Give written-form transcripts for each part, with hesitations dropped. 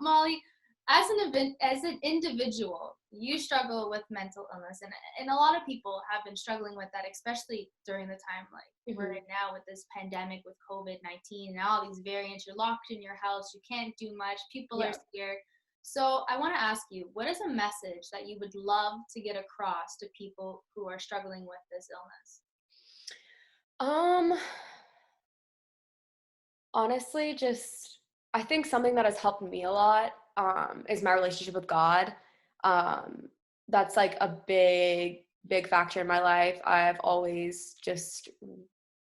Molly, as an individual, you struggle with mental illness, and a lot of people have been struggling with that, especially during the time like we're in now with this pandemic with COVID-19 and all these variants. You're locked in your house, you can't do much, people are Yeah. scared. So I want to ask you, what is a message that you would love to get across to people who are struggling with this illness? Um, Honestly, just I think something that has helped me a lot is my relationship with God. Um, that's like a big factor in my life. I've always just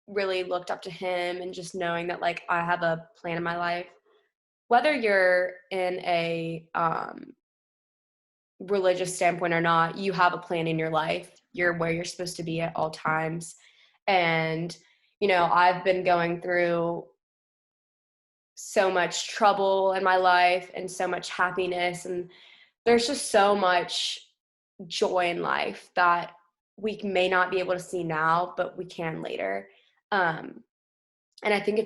really looked up to him and just knowing that like I have a plan in my life. Whether you're in a religious standpoint or not, you have a plan in your life. You're where you're supposed to be at all times. And, I've been going through so much trouble in my life and so much happiness. And there's just so much joy in life that we may not be able to see now, but we can later. Um, and I think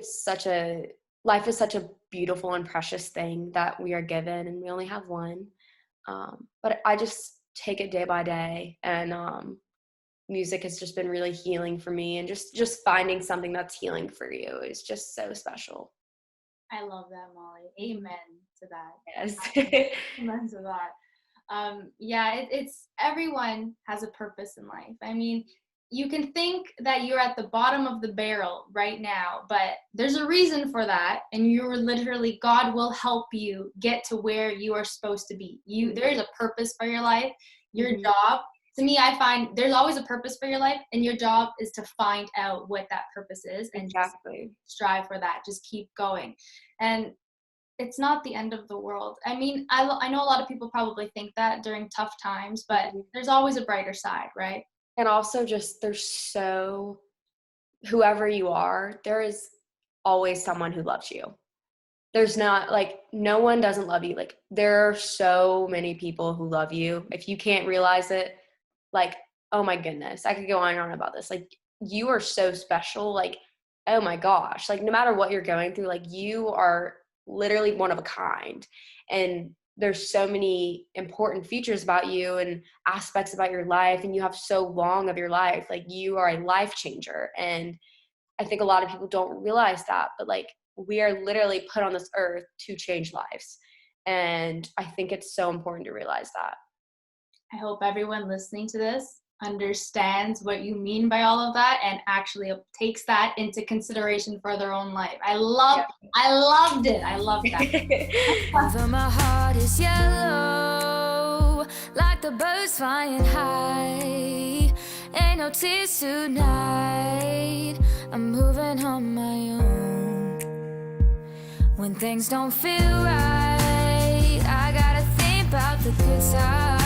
life is such a beautiful and precious thing that we are given, and we only have one. But I just take it day by day, and music has just been really healing for me, and just finding something that's healing for you is just so special. I love that, Molly. Amen to that. Yes. Amen to that. Yeah, it's everyone has a purpose in life. I mean, you can think that you're at the bottom of the barrel right now, but there's a reason for that, and you're literally, God will help you get to where you are supposed to be. There is a purpose for your life. Your job, to me, I find there's always a purpose for your life, and your job is to find out what that purpose is and just Exactly. strive for that. Just keep going. And it's not the end of the world. I mean, I know a lot of people probably think that during tough times, but there's always a brighter side, right? And also just whoever you are, there is always someone who loves you. There's not like, no one doesn't love you. Like, there are so many people who love you. If you can't realize it, like, oh my goodness, I could go on and on about this. Like, you are so special. Like, oh my gosh, like no matter what you're going through, like you are literally one of a kind. And there's so many important features about you and aspects about your life, and you have so long of your life. Like, you are a life changer. And I think a lot of people don't realize that, but like, we are literally put on this earth to change lives. And I think it's so important to realize that. I hope everyone listening to this understands what you mean by all of that and actually takes that into consideration for their own life. I loved it. I loved that. Although my heart is yellow, like the birds flying high, ain't no tears tonight. I'm moving on my own. When things don't feel right, I gotta think about the good side.